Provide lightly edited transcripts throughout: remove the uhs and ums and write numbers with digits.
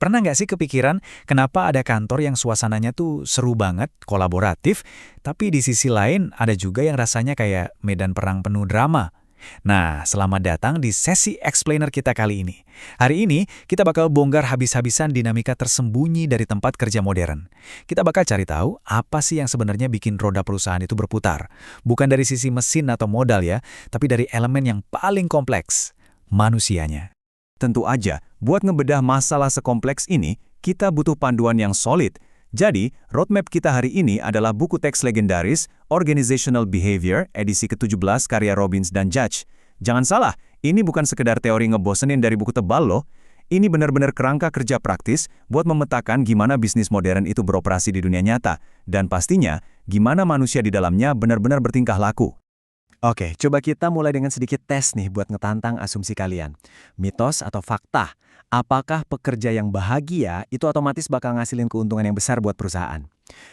Pernah nggak sih kepikiran kenapa ada kantor yang suasananya tuh seru banget, kolaboratif, tapi di sisi lain ada juga yang rasanya kayak medan perang penuh drama? Nah, selamat datang di sesi explainer kita kali ini. Hari ini, kita bakal bongkar habis-habisan dinamika tersembunyi dari tempat kerja modern. Kita bakal cari tahu apa sih yang sebenarnya bikin roda perusahaan itu berputar. Bukan dari sisi mesin atau modal ya, tapi dari elemen yang paling kompleks, manusianya. Tentu aja, buat ngebedah masalah sekompleks ini, kita butuh panduan yang solid. Jadi, roadmap kita hari ini adalah buku teks legendaris Organizational Behavior edisi ke-17 karya Robbins dan Judge. Jangan salah, ini bukan sekedar teori ngebosenin dari buku tebal loh. Ini benar-benar kerangka kerja praktis buat memetakan gimana bisnis modern itu beroperasi di dunia nyata. Dan pastinya, gimana manusia di dalamnya benar-benar bertingkah laku. Oke, coba kita mulai dengan sedikit tes nih buat ngetantang asumsi kalian. Mitos atau fakta? Apakah pekerja yang bahagia itu otomatis bakal ngasilin keuntungan yang besar buat perusahaan?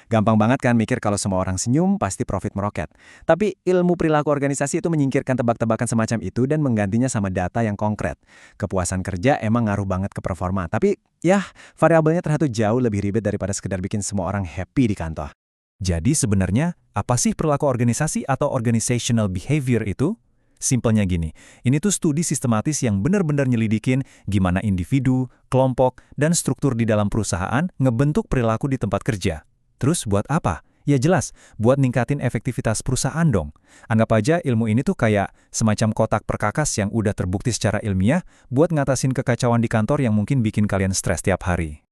Gampang banget kan mikir kalau semua orang senyum pasti profit meroket. Tapi ilmu perilaku organisasi itu menyingkirkan tebak-tebakan semacam itu dan menggantinya sama data yang konkret. Kepuasan kerja emang ngaruh banget ke performa, tapi ya variabelnya ternyata jauh lebih ribet daripada sekedar bikin semua orang happy di kantor. Jadi sebenarnya, apa sih perilaku organisasi atau organizational behavior itu? Simpelnya gini, ini tuh studi sistematis yang benar-benar nyelidikin gimana individu, kelompok, dan struktur di dalam perusahaan ngebentuk perilaku di tempat kerja. Terus buat apa? Ya jelas, buat ningkatin efektivitas perusahaan dong. Anggap aja ilmu ini tuh kayak semacam kotak perkakas yang udah terbukti secara ilmiah buat ngatasin kekacauan di kantor yang mungkin bikin kalian stres tiap hari.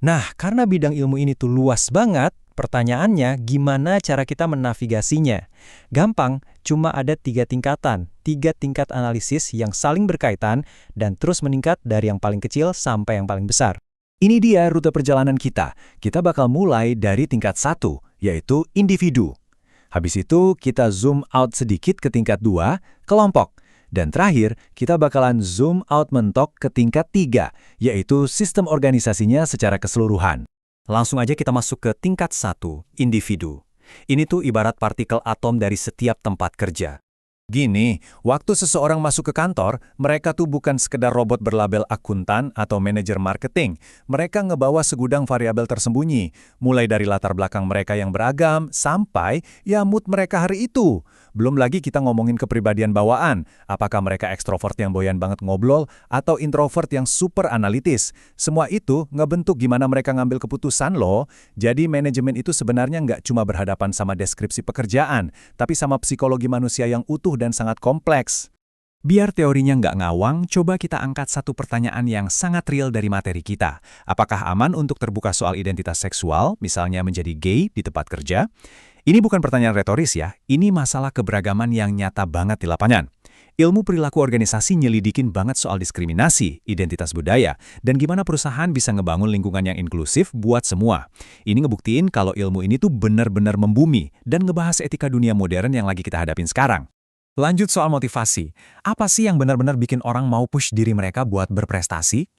Nah, karena bidang ilmu ini tuh luas banget, pertanyaannya gimana cara kita menavigasinya? Gampang, cuma ada 3 tingkatan, 3 tingkat analisis yang saling berkaitan dan terus meningkat dari yang paling kecil sampai yang paling besar. Ini dia rute perjalanan kita. Kita bakal mulai dari tingkat 1, yaitu individu. Habis itu, kita zoom out sedikit ke tingkat 2, kelompok. Dan terakhir, kita bakalan zoom out mentok ke tingkat 3, yaitu sistem organisasinya secara keseluruhan. Langsung aja kita masuk ke tingkat 1, individu. Ini tuh ibarat partikel atom dari setiap tempat kerja. Gini, waktu seseorang masuk ke kantor, mereka tuh bukan sekedar robot berlabel akuntan atau manajer marketing. Mereka ngebawa segudang variabel tersembunyi, mulai dari latar belakang mereka yang beragam, sampai ya mood mereka hari itu. Belum lagi kita ngomongin kepribadian bawaan, apakah mereka ekstrovert yang doyan banget ngobrol, atau introvert yang super analitis. Semua itu ngebentuk gimana mereka ngambil keputusan loh. Jadi manajemen itu sebenarnya nggak cuma berhadapan sama deskripsi pekerjaan, tapi sama psikologi manusia yang utuh dan sangat kompleks. Biar teorinya nggak ngawang, coba kita angkat satu pertanyaan yang sangat real dari materi kita. Apakah aman untuk terbuka soal identitas seksual, misalnya menjadi gay di tempat kerja? Ini bukan pertanyaan retoris ya, ini masalah keberagaman yang nyata banget di lapangan. Ilmu perilaku organisasi nyelidikin banget soal diskriminasi, identitas budaya, dan gimana perusahaan bisa ngebangun lingkungan yang inklusif buat semua. Ini ngebuktiin kalau ilmu ini tuh benar-benar membumi dan ngebahas etika dunia modern yang lagi kita hadapin sekarang. Lanjut soal motivasi. Apa sih yang benar-benar bikin orang mau push diri mereka buat berprestasi?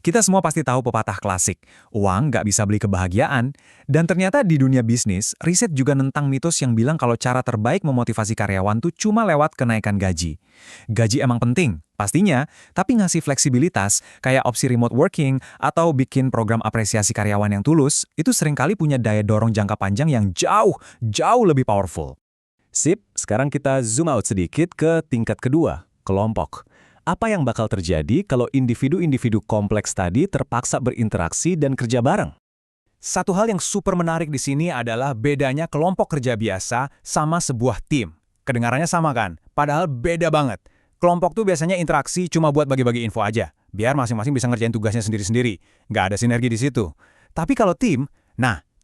Kita semua pasti tahu pepatah klasik, uang nggak bisa beli kebahagiaan. Dan ternyata di dunia bisnis, riset juga nentang mitos yang bilang kalau cara terbaik memotivasi karyawan tuh cuma lewat kenaikan gaji. Gaji emang penting, pastinya, tapi ngasih fleksibilitas, kayak opsi remote working atau bikin program apresiasi karyawan yang tulus, itu seringkali punya daya dorong jangka panjang yang jauh lebih powerful. Sip, sekarang kita zoom out sedikit ke tingkat kedua, kelompok. Apa yang bakal terjadi kalau individu-individu kompleks tadi terpaksa berinteraksi dan kerja bareng? Satu hal yang super menarik di sini adalah bedanya kelompok kerja biasa sama sebuah tim. Kedengarannya sama kan? Padahal beda banget. Kelompok tuh biasanya interaksi cuma buat bagi-bagi info aja, biar masing-masing bisa ngerjain tugasnya sendiri-sendiri. Nggak ada sinergi di situ. Tapi kalau tim,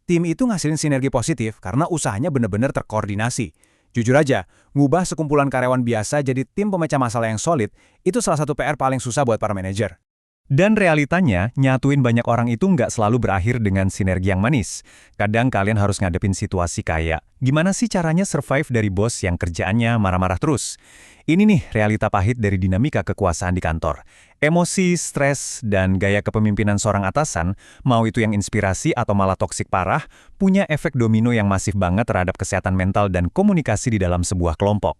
tim itu ngasilin sinergi positif karena usahanya benar-benar terkoordinasi. Jujur aja, ngubah sekumpulan karyawan biasa jadi tim pemecah masalah yang solid, itu salah satu PR paling susah buat para manajer. Dan realitanya, nyatuin banyak orang itu nggak selalu berakhir dengan sinergi yang manis. Kadang kalian harus ngadepin situasi kayak, gimana sih caranya survive dari bos yang kerjaannya marah-marah terus? Ini nih realita pahit dari dinamika kekuasaan di kantor. Emosi, stres, dan gaya kepemimpinan seorang atasan, mau itu yang inspirasi atau malah toksik parah, punya efek domino yang masif banget terhadap kesehatan mental dan komunikasi di dalam sebuah kelompok.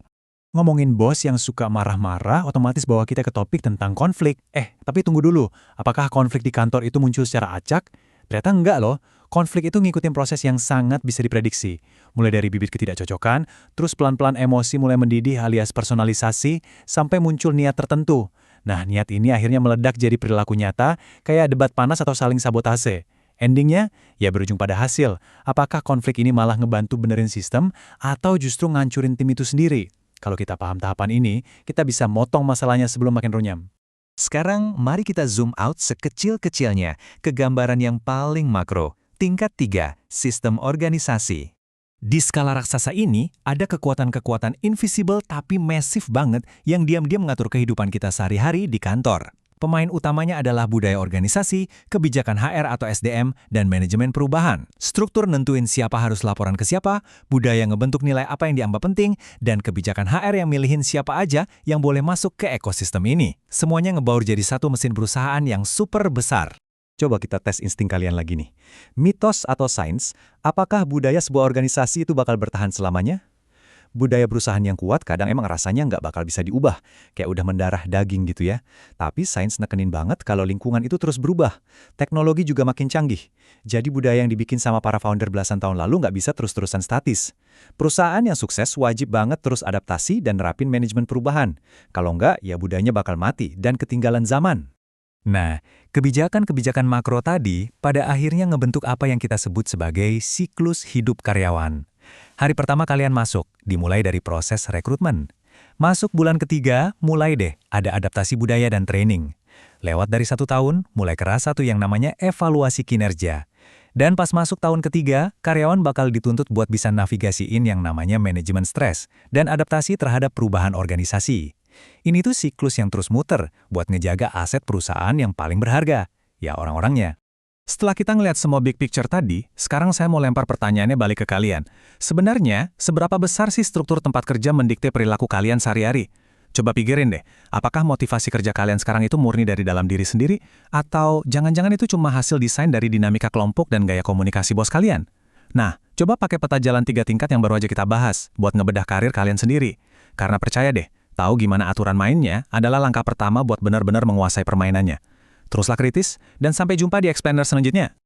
Ngomongin bos yang suka marah-marah otomatis bawa kita ke topik tentang konflik. Tapi tunggu dulu. Apakah konflik di kantor itu muncul secara acak? Ternyata enggak loh. Konflik itu ngikutin proses yang sangat bisa diprediksi. Mulai dari bibit ketidakcocokan, terus pelan-pelan emosi mulai mendidih alias personalisasi, sampai muncul niat tertentu. Nah, niat ini akhirnya meledak jadi perilaku nyata, kayak debat panas atau saling sabotase. Endingnya, ya berujung pada hasil. Apakah konflik ini malah ngebantu benerin sistem, atau justru ngancurin tim itu sendiri? Kalau kita paham tahapan ini, kita bisa motong masalahnya sebelum makin runyam. Sekarang, mari kita zoom out sekecil-kecilnya ke gambaran yang paling makro. Tingkat 3, sistem organisasi. Di skala raksasa ini, ada kekuatan-kekuatan invisible tapi massive banget yang diam-diam mengatur kehidupan kita sehari-hari di kantor. Pemain utamanya adalah budaya organisasi, kebijakan HR atau SDM, dan manajemen perubahan. Struktur nentuin siapa harus laporan ke siapa, budaya ngebentuk nilai apa yang dianggap penting, dan kebijakan HR yang milihin siapa aja yang boleh masuk ke ekosistem ini. Semuanya ngebaur jadi satu mesin perusahaan yang super besar. Coba kita tes insting kalian lagi nih. Mitos atau sains, apakah budaya sebuah organisasi itu bakal bertahan selamanya? Budaya perusahaan yang kuat kadang emang rasanya nggak bakal bisa diubah, kayak udah mendarah daging gitu ya. Tapi sains nekenin banget kalau lingkungan itu terus berubah. Teknologi juga makin canggih. Jadi budaya yang dibikin sama para founder belasan tahun lalu nggak bisa terus-terusan statis. Perusahaan yang sukses wajib banget terus adaptasi dan nerapin manajemen perubahan. Kalau nggak, ya budayanya bakal mati dan ketinggalan zaman. Nah, kebijakan-kebijakan makro tadi pada akhirnya ngebentuk apa yang kita sebut sebagai siklus hidup karyawan. Hari pertama kalian masuk, dimulai dari proses rekrutmen. Masuk bulan ketiga, mulai deh ada adaptasi budaya dan training. Lewat dari 1 tahun, mulai kerasa tuh yang namanya evaluasi kinerja. Dan pas masuk tahun ketiga, karyawan bakal dituntut buat bisa navigasiin yang namanya manajemen stres dan adaptasi terhadap perubahan organisasi. Ini tuh siklus yang terus muter buat ngejaga aset perusahaan yang paling berharga, ya orang-orangnya. Setelah kita ngeliat semua big picture tadi, sekarang saya mau lempar pertanyaannya balik ke kalian. Sebenarnya, seberapa besar sih struktur tempat kerja mendikte perilaku kalian sehari-hari? Coba pikirin deh, apakah motivasi kerja kalian sekarang itu murni dari dalam diri sendiri? Atau jangan-jangan itu cuma hasil desain dari dinamika kelompok dan gaya komunikasi bos kalian? Nah, coba pakai peta jalan 3 tingkat yang baru aja kita bahas, buat ngebedah karir kalian sendiri. Karena percaya deh, tahu gimana aturan mainnya adalah langkah pertama buat benar-benar menguasai permainannya. Teruslah kritis, dan sampai jumpa di Explainer selanjutnya.